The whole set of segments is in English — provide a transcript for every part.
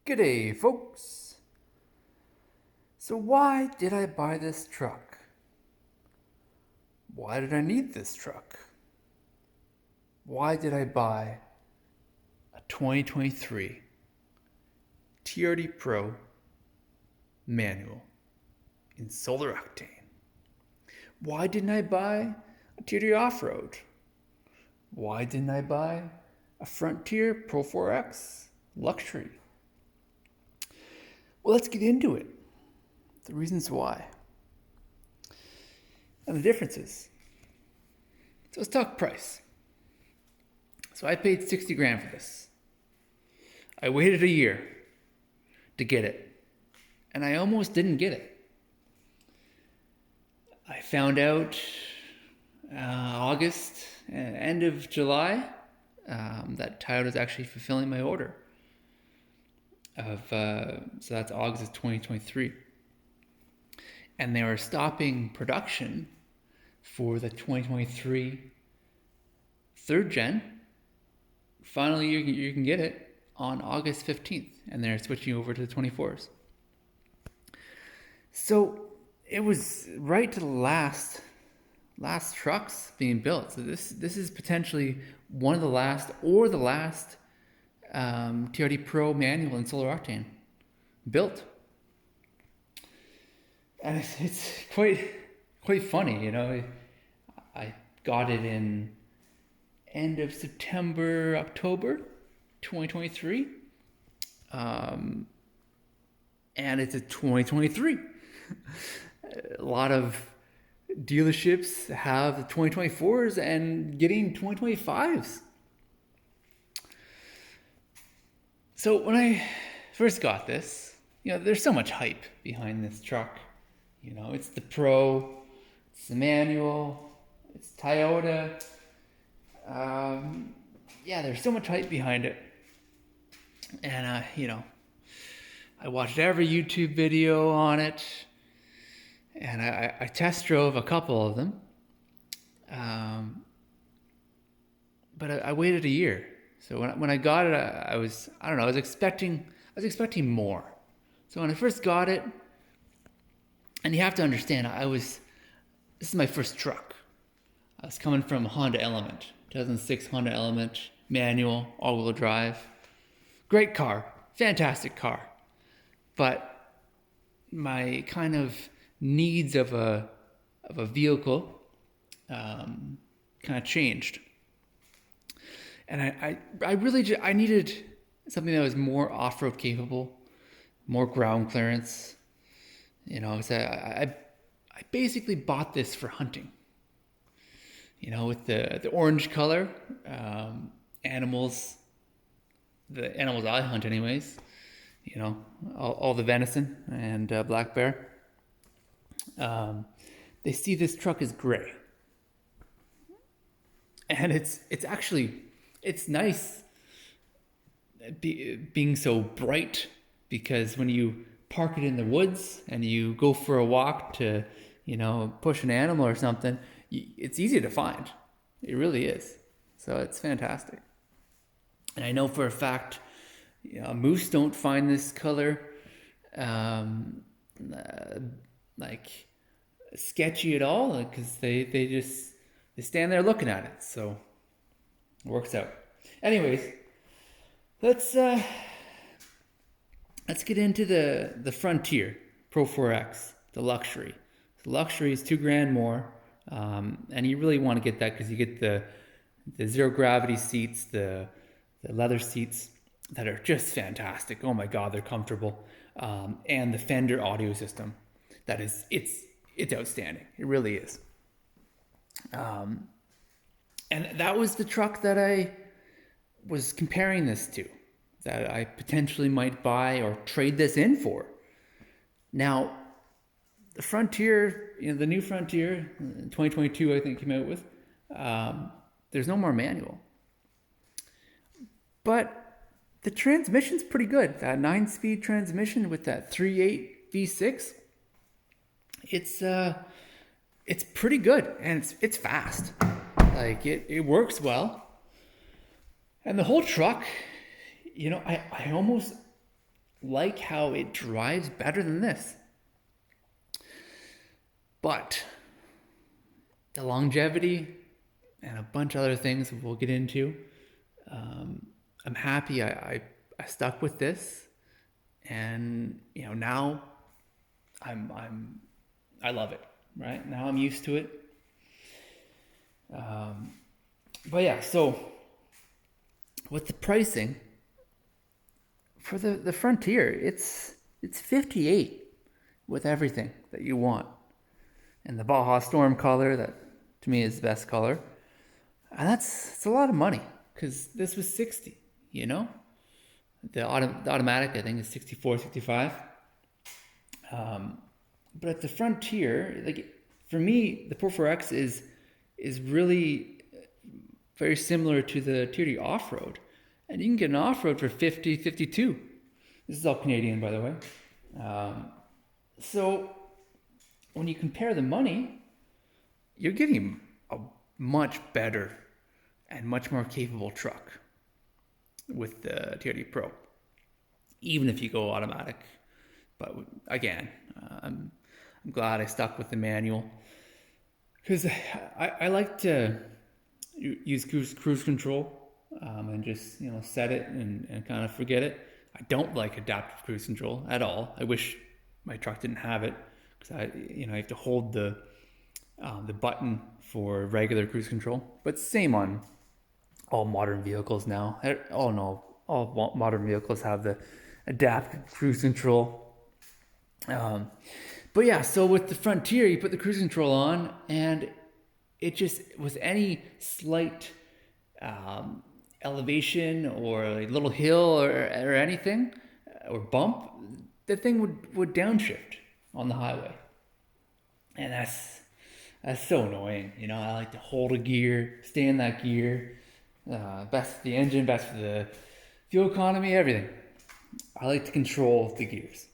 G'day, folks. So why did I buy this truck? Why did I need this truck? Why did I buy a 2023 TRD Pro manual in solar octane? Why didn't I buy a TRD off-road? Why didn't I buy a Frontier Pro 4X luxury? Well, let's get into it. The reasons why. And the differences. So let's talk price. So I paid 60 grand for this. I waited a year to get it. And I almost didn't get it. I found out August, end of July, that Toyota's actually fulfilling my order. So that's August of 2023. And they were stopping production for the 2023 third gen. Finally, you can get it on August 15th, and they're switching over to the 24s. So it was right to the last trucks being built. So this is potentially one of the last, or the last TRD Pro manual in solar octane built. And it's quite funny, you know. I got it in end of September, October 2023. And it's a 2023. A lot of dealerships have the 2024s and getting 2025s. So when I first got this, you know, there's so much hype behind this truck. You know, it's the Pro, it's the manual, it's Toyota. There's so much hype behind it. And, you know, I watched every YouTube video on it. And I test drove a couple of them. But I waited a year. So when I got it, I was expecting more. So when I first got it, and you have to understand, this is my first truck. I was coming from a Honda Element, 2006 Honda Element, manual, all-wheel drive. Great car, fantastic car. But my kind of needs of a vehicle kind of changed. And I needed something that was more off-road capable, more ground clearance. You know, so I basically bought this for hunting. You know, with the orange color, animals, the animals I hunt anyways. You know, all the venison and black bear. They see this truck as gray, and it's nice being so bright, because when you park it in the woods and you go for a walk to, you know, push an animal or something, it's easy to find. It really is. So it's fantastic. And I know for a fact, you know, moose don't find this color like sketchy at all, because they stand there looking at it. So it works out. Anyways, let's get into the Frontier Pro 4X, the luxury. The luxury is $2,000 more, and you really want to get that because you get the zero gravity seats, the leather seats that are just fantastic. Oh my God, they're comfortable, and the Fender audio system. It's outstanding. It really is. And that was the truck that I was comparing this to, that I potentially might buy or trade this in for. Now, the Frontier, you know, the new Frontier, 2022, I think came out with, there's no more manual. But the transmission's pretty good. That 9-speed transmission with that 3.8 V6, it's pretty good, and it's fast. Like it works well. And the whole truck, you know, I almost like how it drives better than this. But the longevity and a bunch of other things we'll get into, I'm happy I stuck with this, and now I love it. Right now I'm used to it. But yeah, so with the pricing for the Frontier, it's $58 with everything that you want, and the Baja Storm color, that to me is the best color, and it's a lot of money because this was $60. The automatic I think is $64, $65. But at the Frontier, like for me, the Pro 4X is really very similar to the TRD off-road, and you can get an off-road for $50, $52. This is all Canadian, by the way. So when you compare the money, you're getting a much better and much more capable truck with the TRD Pro, even if you go automatic. But again, I'm glad I stuck with the manual, because I like to use cruise control and just set it and kind of forget it. I don't like adaptive cruise control at all. I wish my truck didn't have it, because I have to hold the button for regular cruise control. But same on all modern vehicles now. All modern vehicles have the adaptive cruise control. But yeah, so with the Frontier, you put the cruise control on, and it just, with any slight elevation or a little hill or anything or bump, the thing would downshift on the highway, and that's so annoying. I like to hold a gear, stay in that gear. Best for the engine, best for the fuel economy, everything. I like to control the gears.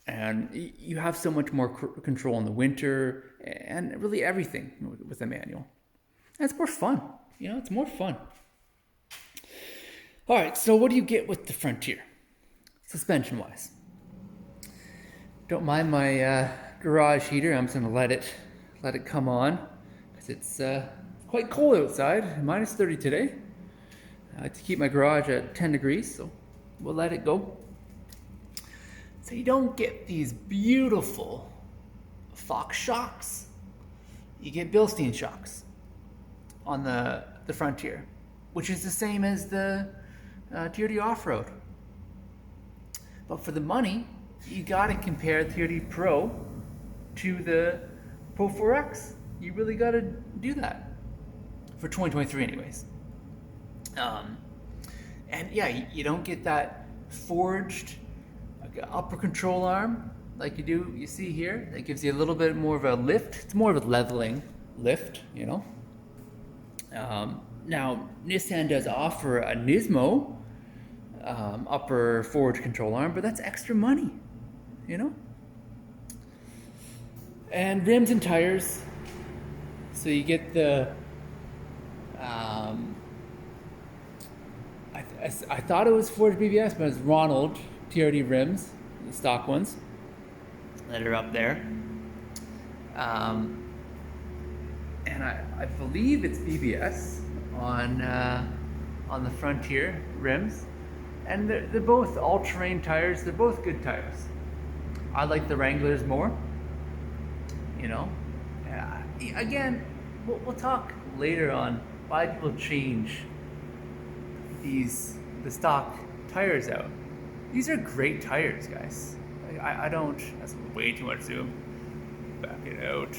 And you have so much more control in the winter, and really everything with a manual. And it's more fun. It's more fun. All right, so what do you get with the Frontier, suspension-wise? Don't mind my garage heater. I'm just gonna let it come on, because it's quite cold outside. Minus 30 today. I like to keep my garage at 10 degrees, so we'll let it go. So you don't get these beautiful Fox shocks. You get Bilstein shocks on the Frontier, which is the same as the TRD off-road. But for the money, you gotta compare the TRD Pro to the Pro 4X. You really gotta do that for 2023 anyways. And yeah, you don't get that forged upper control arm like you see here. That gives you a little bit more of a lift. It's more of a leveling lift, Now, Nissan does offer a Nismo upper forged control arm, but that's extra money, And rims and tires. So you get the I thought it was Forged BBS, but it's Ronald TRD rims, the stock ones that are up there. And I believe it's BBS on the Frontier rims, and they're both all-terrain tires. They're both good tires. I like the Wranglers more. Again, we'll talk later on why people change the stock tires out. These are great tires, guys. I don't. That's way too much zoom. Back it out.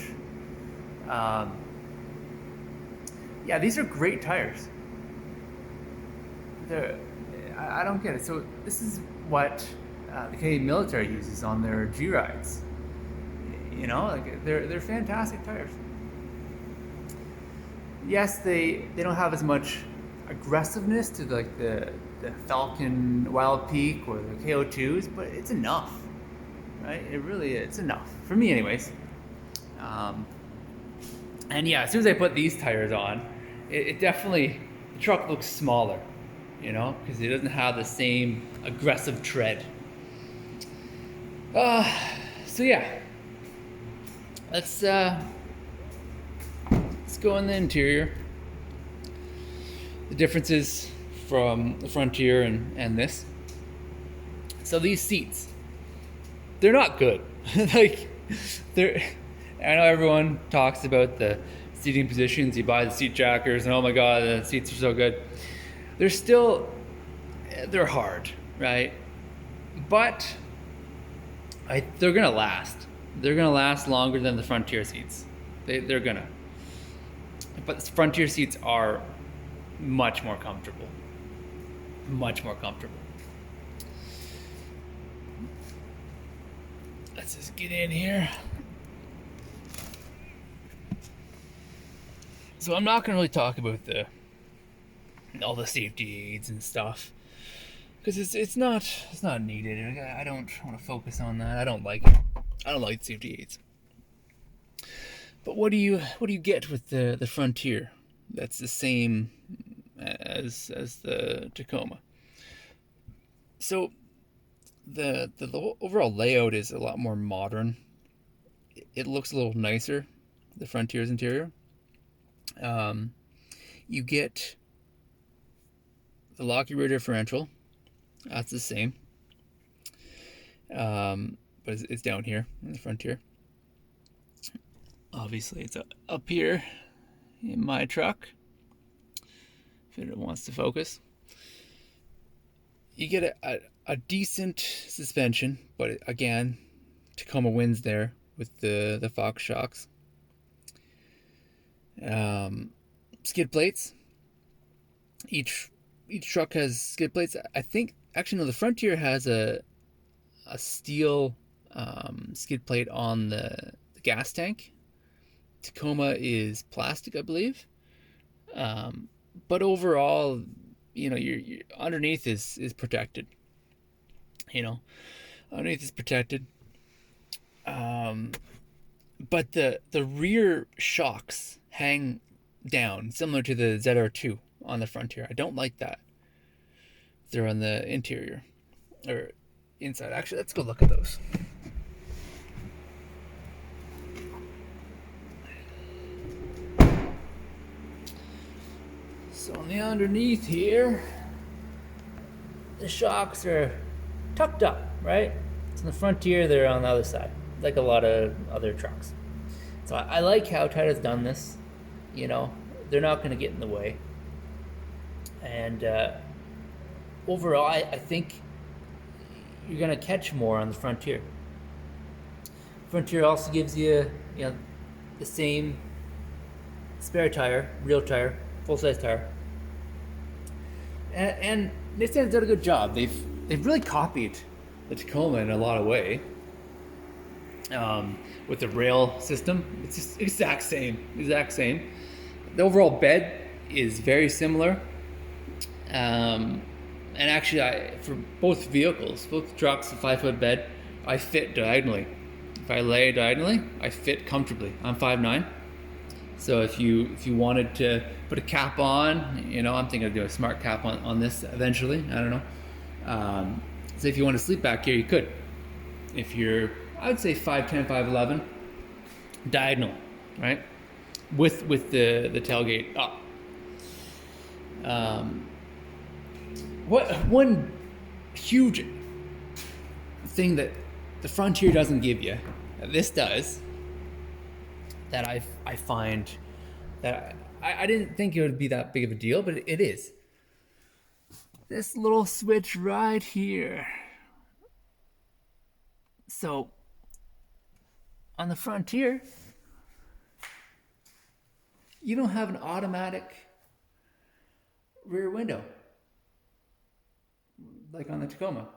Yeah, these are great tires. I don't get it. So this is what the Canadian military uses on their G rides. They're fantastic tires. Yes, they don't have as much aggressiveness to the Falcon Wild Peak or the KO2s, but it's enough, right? It really is. It's enough for me, anyways. And yeah, as soon as I put these tires on, it definitely, the truck looks smaller. you know, because it doesn't have the same aggressive tread. So yeah, let's go in the interior. The differences from the Frontier and this. So these seats, they're not good. Like, they're. I know everyone talks about the seating positions. You buy the seat jackers, and oh my god, the seats are so good. They're hard, right? But they're gonna last. They're gonna last longer than the Frontier seats. They're gonna. But the Frontier seats are much more comfortable. Much more comfortable. Let's just get in here. So I'm not gonna really talk about all the safety aids and stuff because it's not needed. I don't want to focus on that. I don't like it. I don't like safety aids. But what do you get with the Frontier? That's the same as the Tacoma. So the overall layout is a lot more modern. It looks a little nicer, the Frontier's interior. You get the locky rear differential. That's the same. But it's down here in the Frontier. Obviously, it's up here in my truck. If it wants to focus. You get a decent suspension, but again, Tacoma wins there with the Fox shocks. Skid plates. Each truck has skid plates. I think actually no, the Frontier has a steel skid plate on the gas tank. Tacoma is plastic, I believe. But overall, you know, your underneath is protected. You know, underneath is protected. But the rear shocks hang down, similar to the ZR2 on the Frontier. I don't like that. They're on the interior or inside. Actually, let's go look at those. So on the underneath here, the shocks are tucked up, right? So on the Frontier, they're on the other side, like a lot of other trucks. So I like how Tata's done this. You know, they're not going to get in the way. And overall, I think you're going to catch more on the Frontier. Frontier also gives you, you know, the same spare tire, real tire, full-size tire. And Nissan's done a good job. They've really copied the Tacoma in a lot of way. With the rail system, it's just exact same. The overall bed is very similar. And actually, for both vehicles, both trucks, a 5-foot bed, I fit diagonally. If I lay diagonally, I fit comfortably. I'm 5'9". So if you wanted to put a cap on, you know, I'm thinking of doing a smart cap on this eventually. I don't know. So if you want to sleep back here, you could. If you're, I would say 5'10", 5'11", diagonal, right? With the tailgate up. One huge thing that the Frontier doesn't give you, this does, that I find that I didn't think it would be that big of a deal, but it is. This little switch right here. So on the Frontier, you don't have an automatic rear window like on the Tacoma.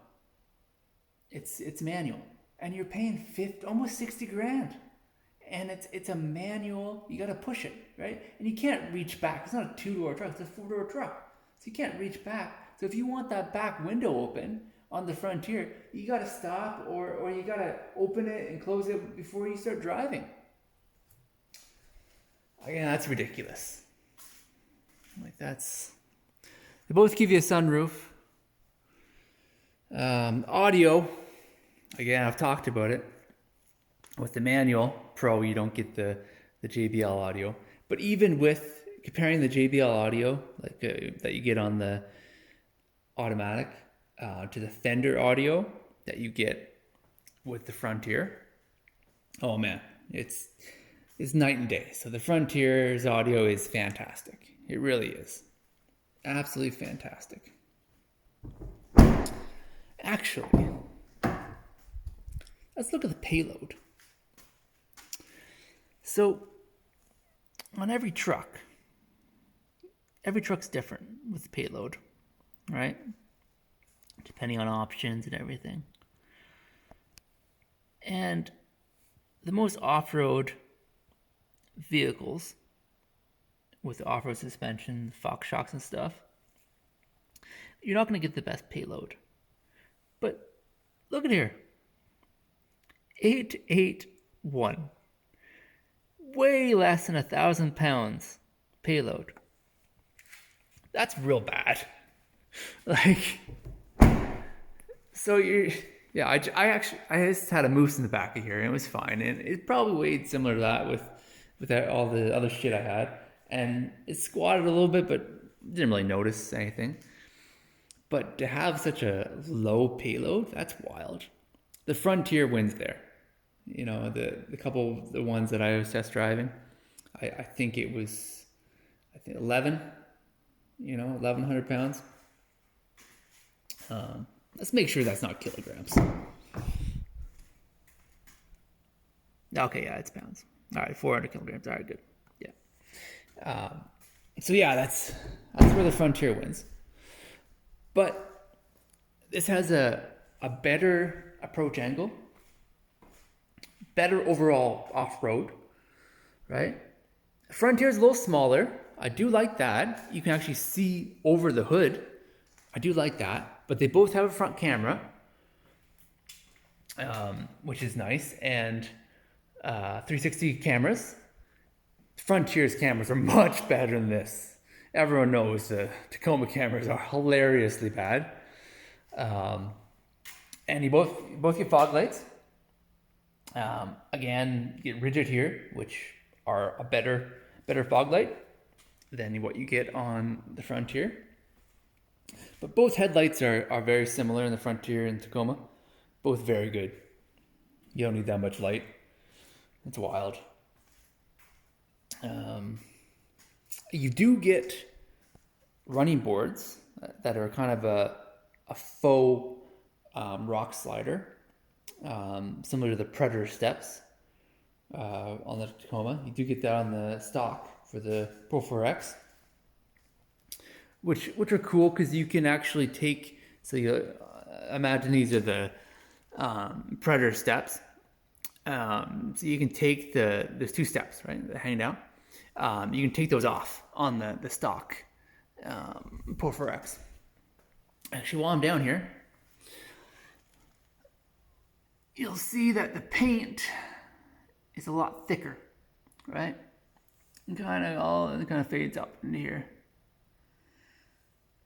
It's manual, and you're paying almost 60 grand, and it's a manual. You got to push it, right? And you can't reach back. It's not a 2-door truck; it's a 4-door truck, so you can't reach back. So if you want that back window open on the Frontier, you got to stop or you got to open it and close it before you start driving. Again, that's ridiculous. Like that's They both give you a sunroof. Audio, again, I've talked about it. With the manual Pro, you don't get the JBL audio. But even with comparing the JBL audio that you get on the automatic to the Fender audio that you get with the Frontier, oh man, it's night and day. So the Frontier's audio is fantastic. It really is. Absolutely fantastic. Actually, let's look at the payload. So, on every truck's different with the payload, right? Depending on options and everything. And the most off-road vehicles with the off-road suspension, Fox shocks and stuff, you're not going to get the best payload. But look at here. 881. Way less than 1,000 pounds payload. That's real bad. So yeah, I just had a moose in the back of here and it was fine. And it probably weighed similar to that with all the other shit I had. And it squatted a little bit, but didn't really notice anything. But to have such a low payload, that's wild. The Frontier wins there. You know, the couple, the ones that I was test driving, I think it was, 1,100 pounds. Let's make sure that's not kilograms. Okay, yeah, it's pounds. All right, 400 kilograms. All right, good. Yeah. So yeah, that's where the Frontier wins. But this has a better approach angle, better overall off-road, right? Frontier is a little smaller. I do like that. You can actually see over the hood. I do like that. But they both have a front camera, which is nice, and 360 cameras. Frontier's cameras are much better than this. Everyone knows the Tacoma cameras are hilariously bad. And you both get fog lights. Again, you get rigid here, which are a better fog light than what you get on the Frontier. But both headlights are very similar in the Frontier and Tacoma. Both very good. You don't need that much light. It's wild. You do get running boards that are kind of a faux rock slider, similar to the Predator steps on the Tacoma. You do get that on the stock for the Pro 4X, which are cool because you can actually take. So you imagine these are the Predator steps. So you can take there's two steps, right, that hang down. You can take those off on the stock Pro 4X. Actually, while I'm down here, you'll see that the paint is a lot thicker, right? And kind of fades up into here.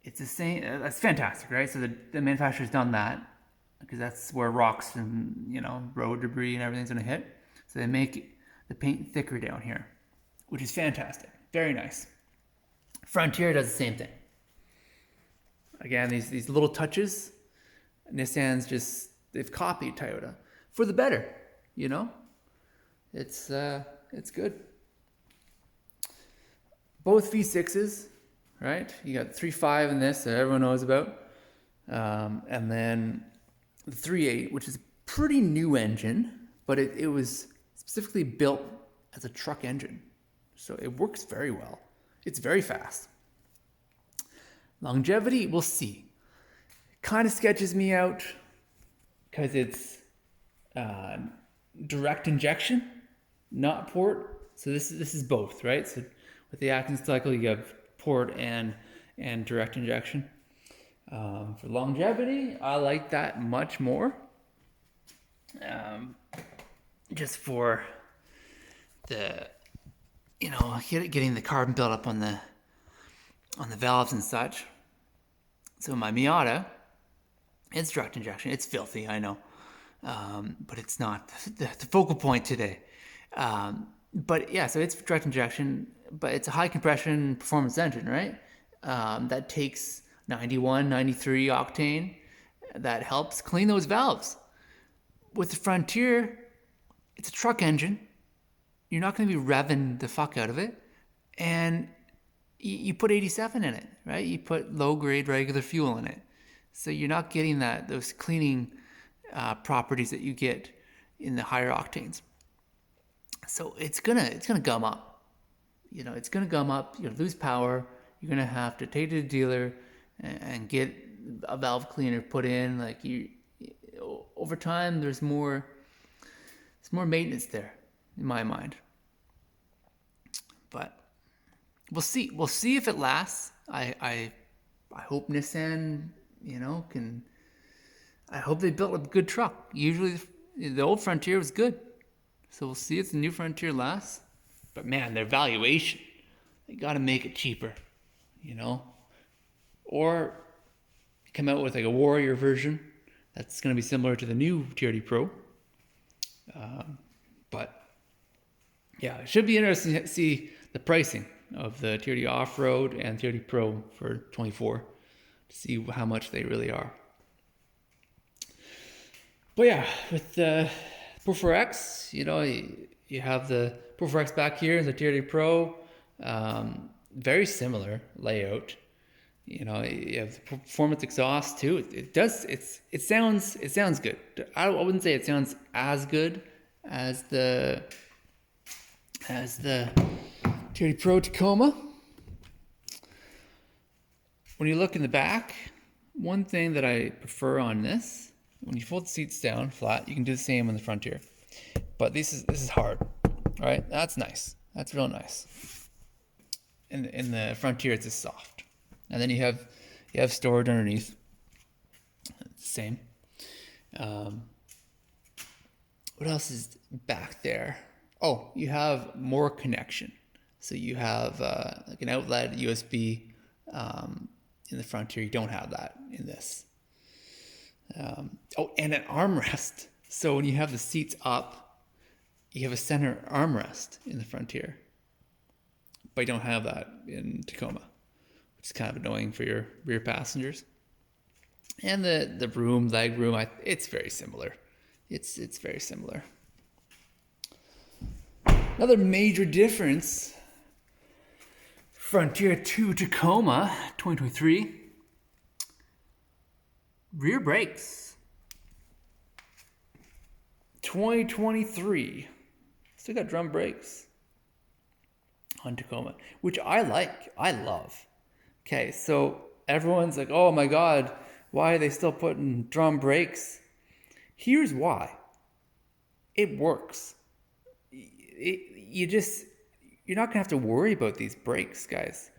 It's the same. That's fantastic, right? So the manufacturer's done that because that's where rocks and road debris and everything's gonna hit. So they make the paint thicker down here, which is fantastic. Very nice. Frontier does the same thing. Again, these little touches, Nissan's they've copied Toyota for the better. It's good. Both V6s, right? You got 3.5 in this that everyone knows about, and then the 3.8, which is a pretty new engine, but it was specifically built as a truck engine, so it works very well. It's very fast. Longevity, we'll see. Kind of sketches me out because it's direct injection, not port. So this is both, right? So with the Atkins cycle, you have port and direct injection. For longevity, I like that much more. Just for the getting the carbon buildup on the valves and such. So my Miata, it's direct injection. It's filthy, I know, but it's not the focal point today. But yeah, so it's direct injection, but it's a high compression performance engine, right? That takes 91, 93 octane. That helps clean those valves. With the Frontier, it's a truck engine. You're not going to be revving the fuck out of it. And you put 87 in it, right? You put low grade regular fuel in it. So you're not getting those cleaning properties that you get in the higher octanes. So it's gonna gum up. It's gonna gum up. You're gonna lose power. You're gonna have to take it to the dealer and get a valve cleaner put in. Over time, there's more maintenance there, in my mind. But we'll see. We'll see if it lasts. I hope Nissan, can. I hope they built a good truck. Usually, the old Frontier was good, so we'll see if the new Frontier lasts. But man, their valuation, they got to make it cheaper, or come out with like a Warrior version that's going to be similar to the new TRD Pro. But yeah, it should be interesting to see the pricing of the TRD Off-Road and TRD Pro for 24 to see how much they really are. But yeah, with the Pro 4X, you have the Pro 4X back here, the TRD Pro, very similar layout. You have the performance exhaust too. It sounds good. I wouldn't say it sounds as good as the TRD Pro Tacoma. When you look in the back, one thing that I prefer on this, when you fold the seats down flat, you can do the same on the Frontier. But this is hard, right? That's nice. That's real nice. In the Frontier, it's just soft. And then you have storage underneath. It's the same. What else is back there? Oh, you have more connection. So you have like an outlet USB in the Frontier. You don't have that in this. And an armrest. So when you have the seats up, you have a center armrest in the Frontier. But you don't have that in Tacoma. It's kind of annoying for your rear passengers. And the leg room, it's very similar. It's very similar. Another major difference, Frontier to Tacoma 2023, rear brakes. 2023, still got drum brakes on Tacoma, which I love. Okay, so everyone's like, oh my God, why are they still putting drum brakes? Here's why. It works. You're not gonna have to worry about these brakes, guys.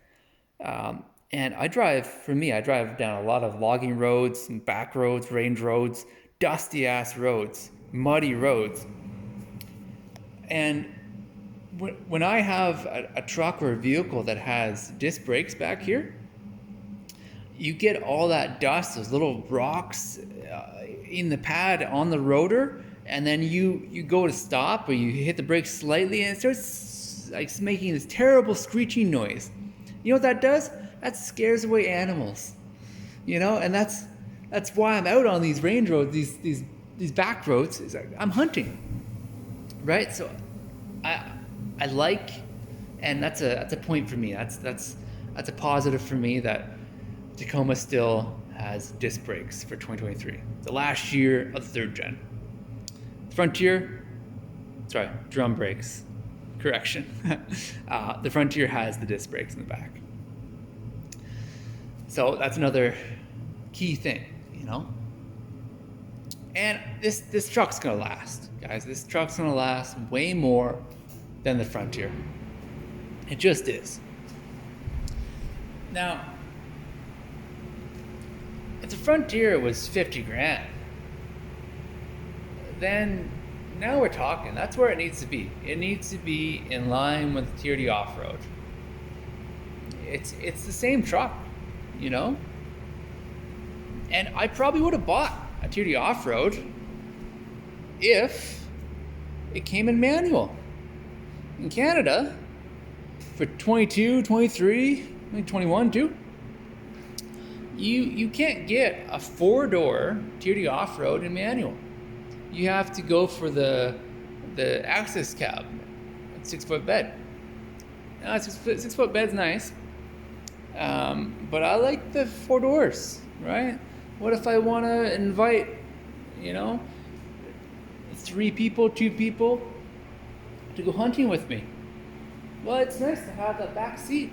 And I drive down a lot of logging roads and back roads, range roads, dusty ass roads, muddy roads. And when I have a truck or a vehicle that has disc brakes back here, you get all that dust, those little rocks in the pad on the rotor, and then you go to stop or you hit the brakes slightly and it starts like making this terrible screeching noise. You know what that does? That scares away animals. And that's why I'm out on these range roads, these back roads. It's like I'm hunting, right? So I like, and that's a point for me. That's a positive for me that Tacoma still has disc brakes for 2023, the last year of the 3rd gen. Drum brakes. Correction. The Frontier has the disc brakes in the back. So that's another key thing, And this truck's gonna last, guys. This truck's gonna last way more than the Frontier. It just is. Now, if the Frontier was 50 grand, then now we're talking. That's where it needs to be. It needs to be in line with the TRD Off-Road. It's the same truck, And I probably would have bought a TRD off-road if it came in manual. In Canada, for 22, 23, I think 21 too, you can't get a 4-door TRD off-road in manual. You have to go for the access cab, 6-foot bed. Now, 6-foot bed's nice, but I like the 4 doors, right? What if I want to invite, 3 people, 2 people to go hunting with me? Well, it's nice to have that back seat.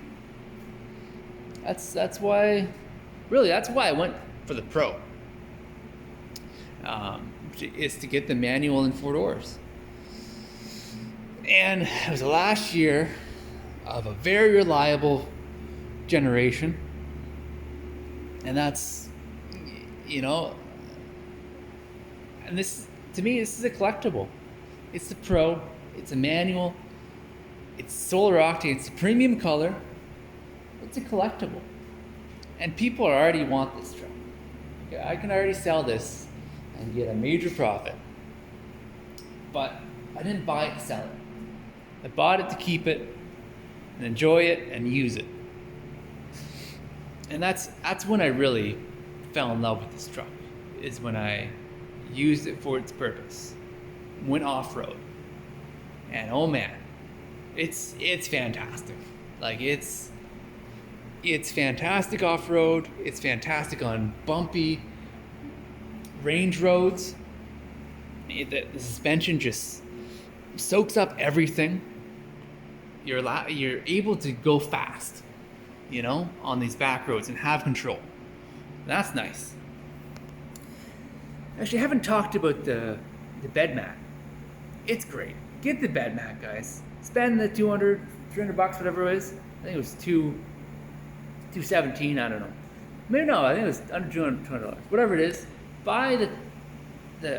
That's why I went for the Pro. Is to get the manual and 4 doors. And it was the last year of a very reliable generation. And that's, and this, to me, this is a collectible. It's the Pro, it's a manual, it's solar octane, it's a premium color, it's a collectible. And people already want this truck. Okay, I can already sell this and get a major profit. But I didn't buy it to sell it. I bought it to keep it and enjoy it and use it. And that's when I really fell in love with this truck, is when I used it for its purpose. Went off-road. And oh man, it's fantastic. Like it's fantastic off-road. It's fantastic on bumpy range roads. The suspension just soaks up everything. You're able to go fast, on these back roads and have control. That's nice. Actually, I haven't talked about the bed mat. It's great. Get the bed mat, guys. Spend the $200, $300, whatever it is. I think it was $217. I don't know. Maybe no. I think it was under $200. Whatever it is, buy the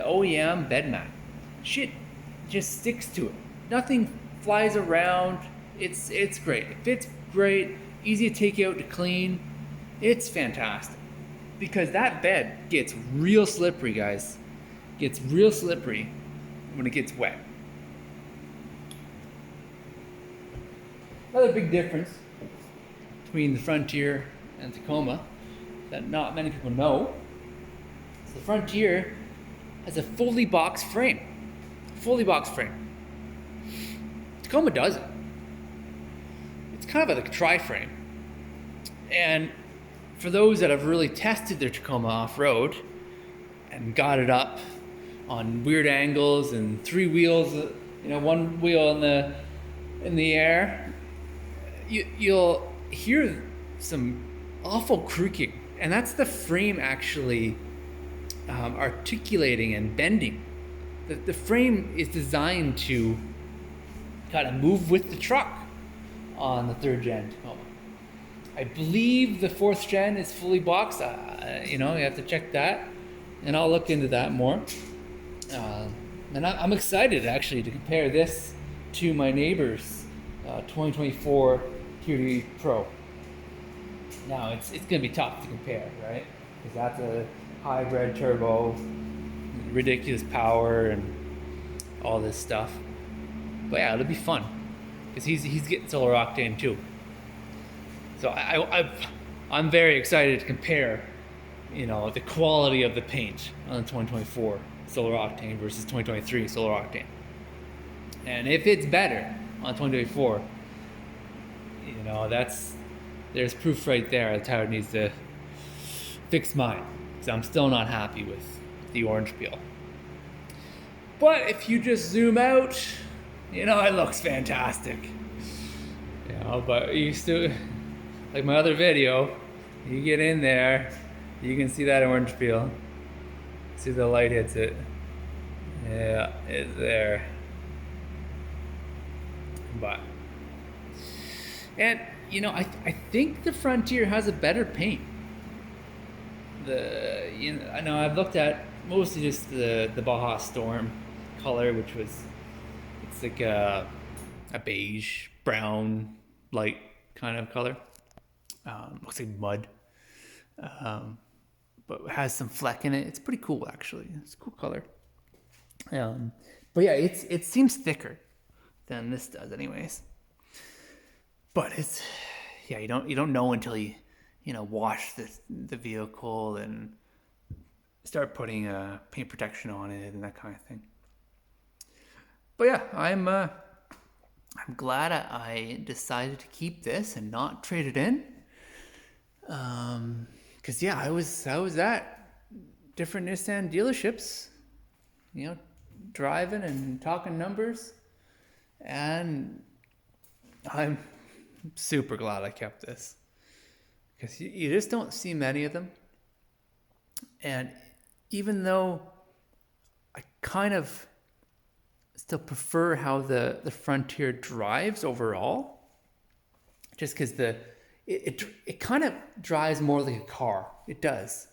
OEM bed mat. Shit just sticks to it. Nothing flies around. It's great. It fits great. Easy to take out to clean. It's fantastic. Because that bed gets real slippery, guys. Gets real slippery when it gets wet. Another big difference between the Frontier and Tacoma that not many people know is the Frontier has a fully boxed frame. Fully boxed frame. Tacoma doesn't. It's kind of like a tri-frame. And for those that have really tested their Tacoma off-road and got it up on weird angles and 3 wheels, 1 wheel in the air, you'll hear some awful creaking, and that's the frame actually articulating and bending. The frame is designed to kind of move with the truck on the 3rd gen Tacoma. I believe the 4th gen is fully boxed. You have to check that, and I'll look into that more. And I'm excited actually to compare this to my neighbor's 2024 TRD Pro. Now it's going to be tough to compare, right? Because that's a hybrid turbo, ridiculous power, and all this stuff. But yeah, it'll be fun because he's getting solar octane too. So I'm very excited to compare, the quality of the paint on the 2024 solar octane versus 2023 solar octane. And if it's better on 2024, there's proof right there that Tyler needs to fix mine, because I'm still not happy with the orange peel. But if you just zoom out, it looks fantastic. But you still, like my other video, you get in there, you can see that orange peel. See the light hits it. Yeah, it's there. But, and I think the Frontier has a better paint. I know I've looked at mostly just the Baja Storm color, which it's like a beige, brown, light kind of color. Looks like mud. but has some fleck in it. It's pretty cool, actually. It's a cool color. But yeah, it seems thicker than this does, anyways. But it's, yeah, you don't know until you wash the vehicle and start putting paint protection on it and that kind of thing. But yeah, I'm glad I decided to keep this and not trade it in. Cause yeah, I was at different Nissan dealerships, driving and talking numbers, and I'm super glad I kept this, because you just don't see many of them. And even though I kind of still prefer how the Frontier drives overall, just because it kind of drives more like a car. It does.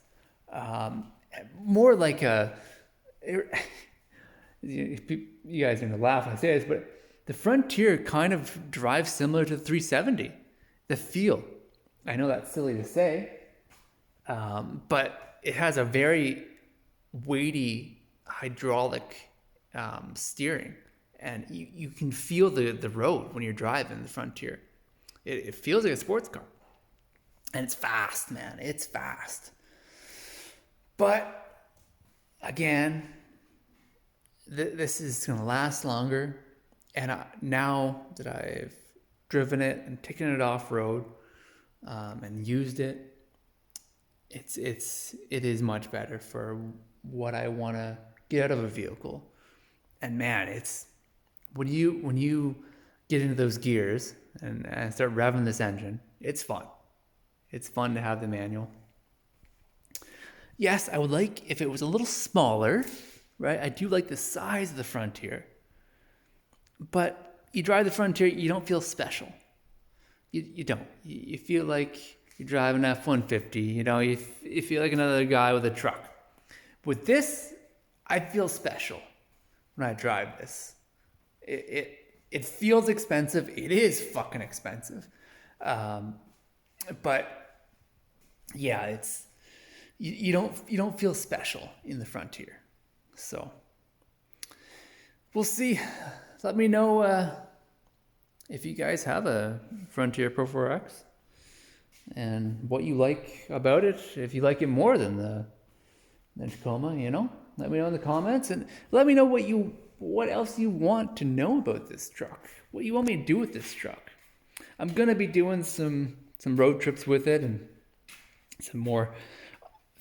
More like you guys are going to laugh when I say this, but the Frontier kind of drives similar to the 370. The feel. I know that's silly to say, but it has a very weighty hydraulic steering, and you can feel the road when you're driving the Frontier. It feels like a sports car, and it's fast, man. It's fast. But again, this is going to last longer, and now that I've driven it and taken it off road and used it, it is much better for what I want to get out of a vehicle. And man, it's when you get into those gears and start revving this engine, it's fun. It's fun to have the manual. Yes, I would like if it was a little smaller, right? I do like the size of the Frontier. But you drive the Frontier, you don't feel special. You don't. You feel like you're driving an F-150. You feel like another guy with a truck. With this, I feel special when I drive this. It feels expensive. It is fucking expensive. But yeah, it's you don't feel special in the Frontier. So we'll see. Let me know if you guys have a Frontier Pro 4X and what you like about it. If you like it more than the Tacoma, let me know in the comments, and let me know what else you want to know about this truck. What you want me to do with this truck. I'm gonna be doing some road trips with it and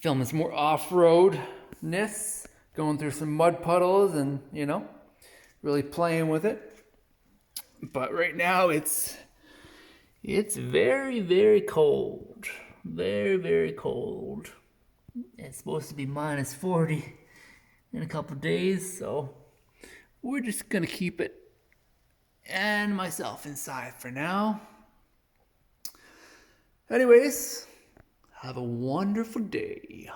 filming some more off-roadness, going through some mud puddles and really playing with it. But right now it's very, very cold. Very, very cold. It's supposed to be minus 40 in a couple of days, so we're just gonna keep it and myself inside for now. Anyways, have a wonderful day.